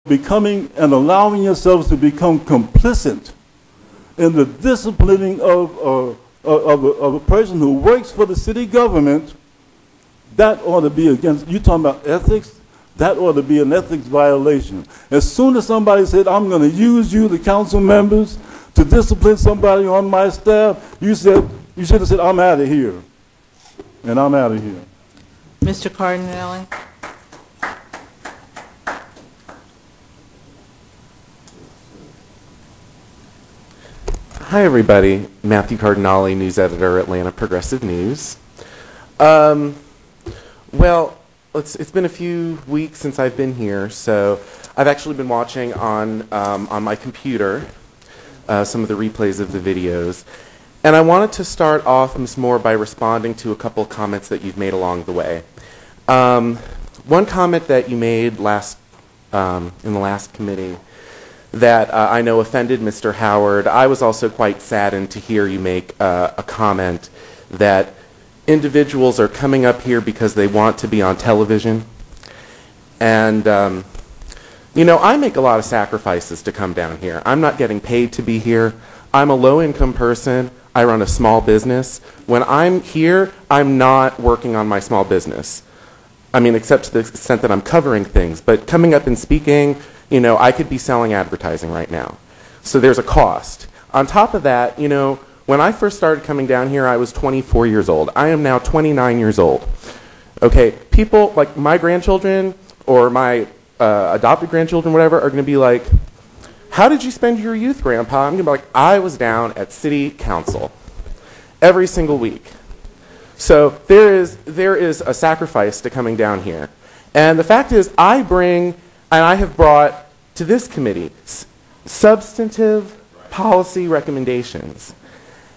becoming and allowing yourselves to become complicit in the disciplining of a person who works for the city government, that ought to be against, you talking about ethics, that ought to be an ethics violation. As soon as somebody said, I'm going to use you, the council members, to discipline somebody on my staff, you should have said, I'm out of here. And I'm out of here. Mr. Cardinale. Hi, everybody. Matthew Cardinale, news editor, Atlanta Progressive News. Well, it's been a few weeks since I've been here, so I've actually been watching on my computer some of the replays of the videos. And I wanted to start off, Ms. Moore, by responding to a couple of comments that you've made along the way. One comment that you made in the last committee that I know offended Mr. Howard. I was also quite saddened to hear you make a comment that individuals are coming up here because they want to be on television. And, you know, I make a lot of sacrifices to come down here. I'm not getting paid to be here. I'm a low-income person. I run a small business. When I'm here, I'm not working on my small business. I mean, except to the extent that I'm covering things. But coming up and speaking, you know, I could be selling advertising right now. So there's a cost. On top of that, you know, when I first started coming down here, I was 24 years old. I am now 29 years old. Okay, people like my grandchildren or my adopted grandchildren, whatever, are going to be like, how did you spend your youth, Grandpa? I'm going to be like, I was down at city council every single week. So there is a sacrifice to coming down here. And the fact is, I have brought to this committee substantive policy recommendations.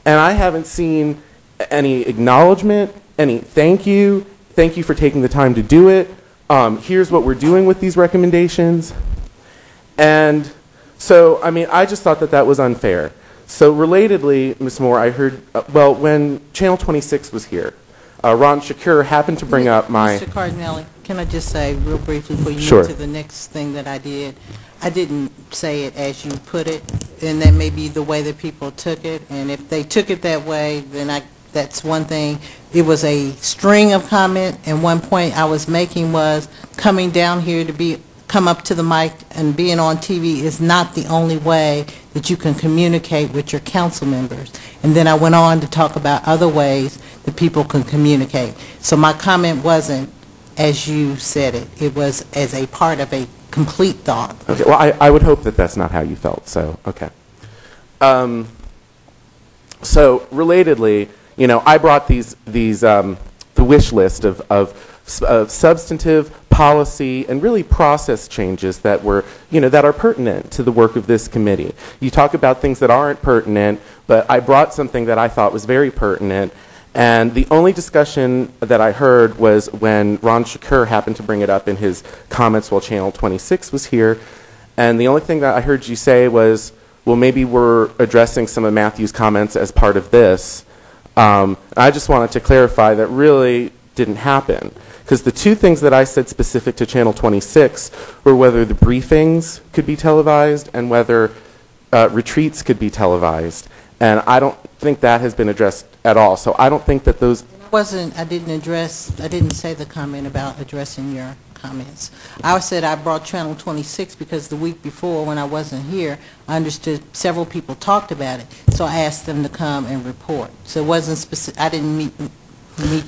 And I haven't seen any acknowledgement, any thank you for taking the time to do it. Here's what we're doing with these recommendations. And so, I mean, I just thought that that was unfair. So relatedly, Ms. Moore, I heard, well, when Channel 26 was here, Ron Shakur happened to bring up my... Mr. Cardinale, can I just say real briefly before you Sure. move to the next thing that I did? I didn't say it as you put it, and that may be the way that people took it. And if they took it that way, then that's one thing. It was a string of comment, and one point I was making was coming down here to come up to the mic and being on TV is not the only way that you can communicate with your council members. And then I went on to talk about other ways that people can communicate. So my comment wasn't as you said it. It was as a part of a complete thought. Okay, well, I would hope that that's not how you felt, so, okay. So, relatedly, you know, I brought the wish list of substantive policy and really process changes that were, you know, that are pertinent to the work of this committee. You talk about things that aren't pertinent, but I brought something that I thought was very pertinent. And the only discussion that I heard was when Ron Shakur happened to bring it up in his comments while Channel 26 was here. And the only thing that I heard you say was, well, maybe we're addressing some of Matthew's comments as part of this. I just wanted to clarify that really didn't happen. Because the two things that I said specific to Channel 26 were whether the briefings could be televised and whether retreats could be televised. And I don't think that has been addressed at all. So I don't think that those... I didn't say the comment about addressing your comments. I said I brought Channel 26 because the week before when I wasn't here, I understood several people talked about it. So I asked them to come and report. So it wasn't specific. I didn't meet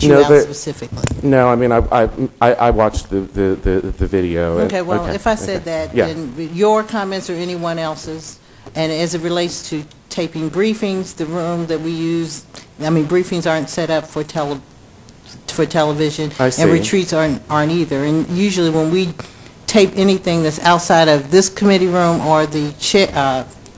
you out specifically. No, I mean, I watched the video. Okay, well, if I said that, yeah. then your comments or anyone else's, and as it relates to taping briefings, the room that we use, I mean, briefings aren't set up for television, and retreats aren't either. And usually when we tape anything that's outside of this committee room or the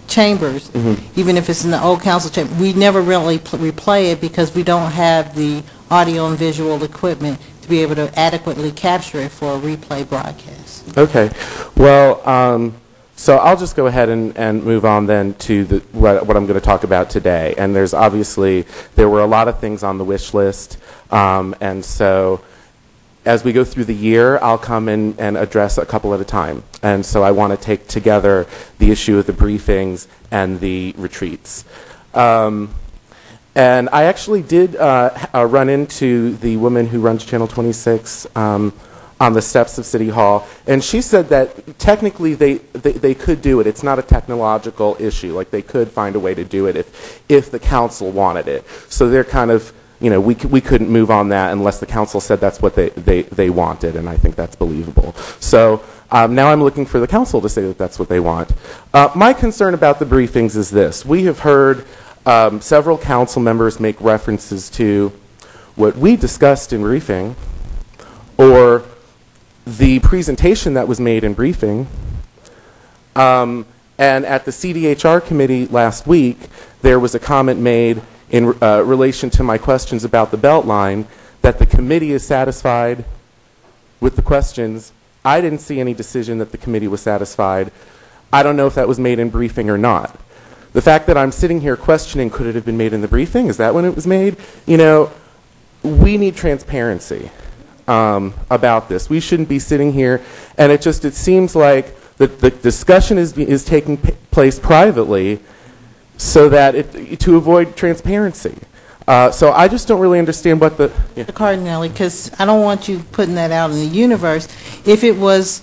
chambers, even if it's in the old council chamber, we never really replay it because we don't have the audio and visual equipment to be able to adequately capture it for a replay broadcast. Okay. Well, so I'll just go ahead and move on then to what I'm going to talk about today. And there were a lot of things on the wish list. And so as we go through the year, I'll come in and address a couple at a time. And so I want to take together the issue of the briefings and the retreats. And I actually did run into the woman who runs Channel 26 on the steps of City Hall, and she said that technically they could do it. It's not a technological issue. Like, they could find a way to do it if the council wanted it. So they're kind of, you know, we couldn't move on that unless the council said that's what they wanted, and I think that's believable. So now I'm looking for the council to say that that's what they want. My concern about the briefings is this. We have heard several council members make references to what we discussed in briefing, or the presentation that was made in briefing. And at the CDHR committee last week, there was a comment made in relation to my questions about the Beltline that the committee is satisfied with the questions. I didn't see any decision that the committee was satisfied. I don't know if that was made in briefing or not. The fact that I'm sitting here questioning, could it have been made in the briefing? Is that when it was made? You know, we need transparency about this. We shouldn't be sitting here, and it seems like the discussion is taking place privately so that to avoid transparency. So I just don't really understand what the... Yeah. Cardinale, because I don't want you putting that out in the universe. If it was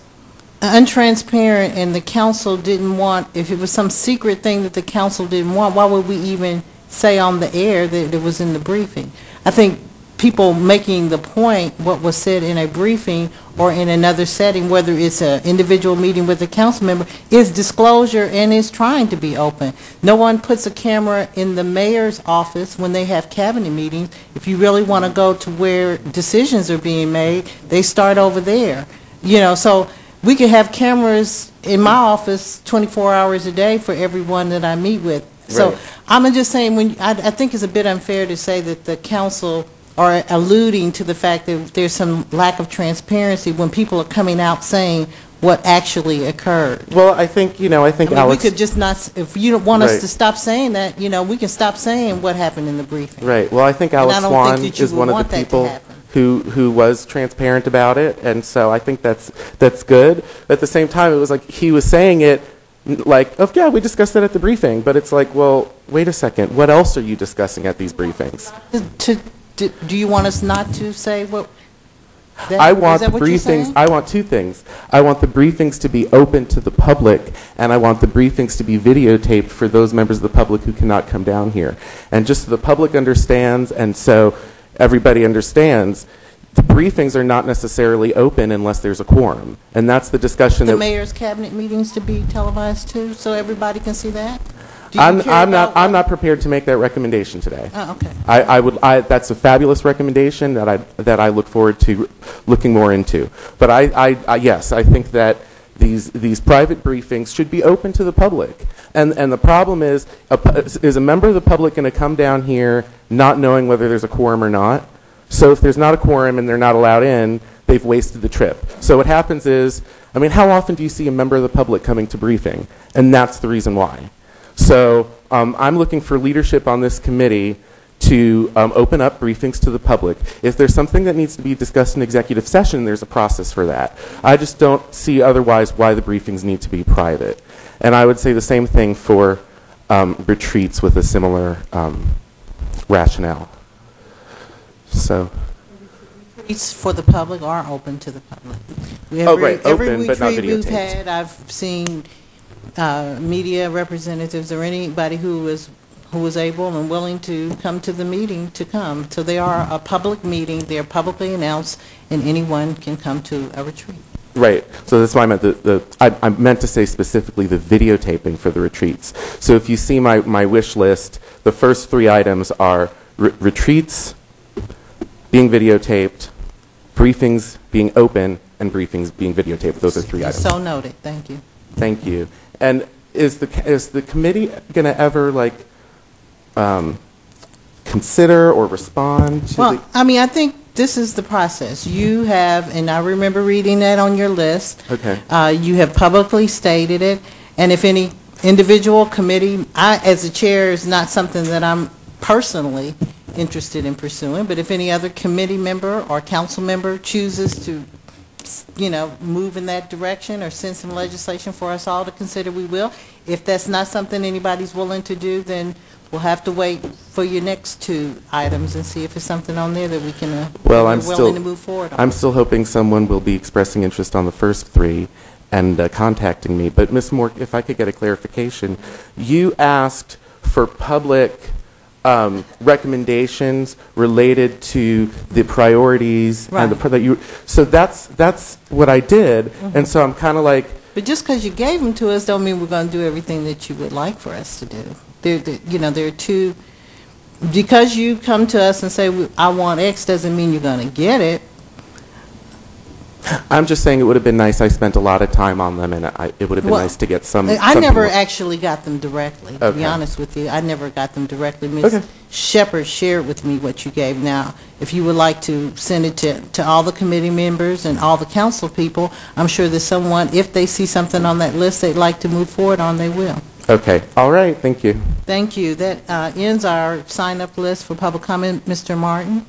untransparent and the council didn't want, if it was some secret thing that the council didn't want, why would we even say on the air that it was in the briefing? I think people making the point, what was said in a briefing or in another setting, whether it's an individual meeting with a council member, is disclosure and is trying to be open. No one puts a camera in the mayor's office when they have cabinet meetings. If you really want to go to where decisions are being made, they start over there. You know, so we could have cameras in my office 24 hours a day for everyone that I meet with. So right. I'm just saying, I think it's a bit unfair to say that the council are alluding to the fact that there's some lack of transparency when people are coming out saying what actually occurred. Well, I think, you know, Alex... we could just not, if you don't want right. us to stop saying that, you know, we can stop saying what happened in the briefing. Right. Well, I think Alex Swan is one of the people who was transparent about it, and so I think that's good. At the same time, it was like he was saying it like, oh, yeah, we discussed that at the briefing, but it's like, well, wait a second, what else are you discussing at these briefings? Do you want us not to say what? I want the briefings. I want two things. I want the briefings to be open to the public, and I want the briefings to be videotaped for those members of the public who cannot come down here. And just so the public understands, and so everybody understands, the briefings are not necessarily open unless there's a quorum, and that's the discussion. The mayor's cabinet meetings to be televised too, so everybody can see that. I'm not prepared to make that recommendation today. Oh, okay. That's a fabulous recommendation that I look forward to looking more into. But yes, I think that these private briefings should be open to the public. And the problem is a member of the public going to come down here not knowing whether there's a quorum or not? So if there's not a quorum and they're not allowed in, they've wasted the trip. So what happens is, I mean, how often do you see a member of the public coming to briefing? And that's the reason why. So I'm looking for leadership on this committee to open up briefings to the public. If there's something that needs to be discussed in executive session, there's a process for that. I just don't see otherwise why the briefings need to be private. And I would say the same thing for retreats with a similar rationale. So. Retreats for the public are open to the public. Every retreat we've had, I've seen media representatives or anybody who was able and willing to come to the meeting to come. So they are a public meeting, they are publicly announced, and anyone can come to a retreat. Right. So that's why I meant I meant to say specifically the videotaping for the retreats. So if you see my wish list, the first three items are retreats being videotaped, briefings being open, and briefings being videotaped. Those are three items. So noted. Thank you. Thank you. And is the committee going to ever consider or respond to? Well, I mean, I think this is the process. You have, and I remember reading that on your list. Okay. You have publicly stated it, and if any individual committee, as a chair, is not something that I'm personally interested in pursuing. But if any other committee member or council member chooses to, move in that direction or send some legislation for us all to consider, we will. If that's not something anybody's willing to do, then we'll have to wait for your next 2 items and see if it's something on there that we can, Well, we're willing to move forward on. I'm still hoping someone will be expressing interest on the first 3 and contacting me. But Ms. Moore, if I could get a clarification, you asked for public recommendations related to the priorities and the that you. So that's what I did, and so I'm kind of like. But just because you gave them to us, don't mean we're going to do everything that you would like for us to do. There are 2. Because you come to us and say, I want X, doesn't mean you're going to get it. I'm just saying it would have been nice. I spent a lot of time on them, and it would have been nice to get some. I never actually got them directly, to be honest with you. I never got them directly. Ms. Shepherd shared with me what you gave. Now, if you would like to send it to all the committee members and all the council people, I'm sure there's someone, if they see something on that list they'd like to move forward on, they will. Okay. All right. Thank you. Thank you. That ends our sign-up list for public comment. Mr. Martin?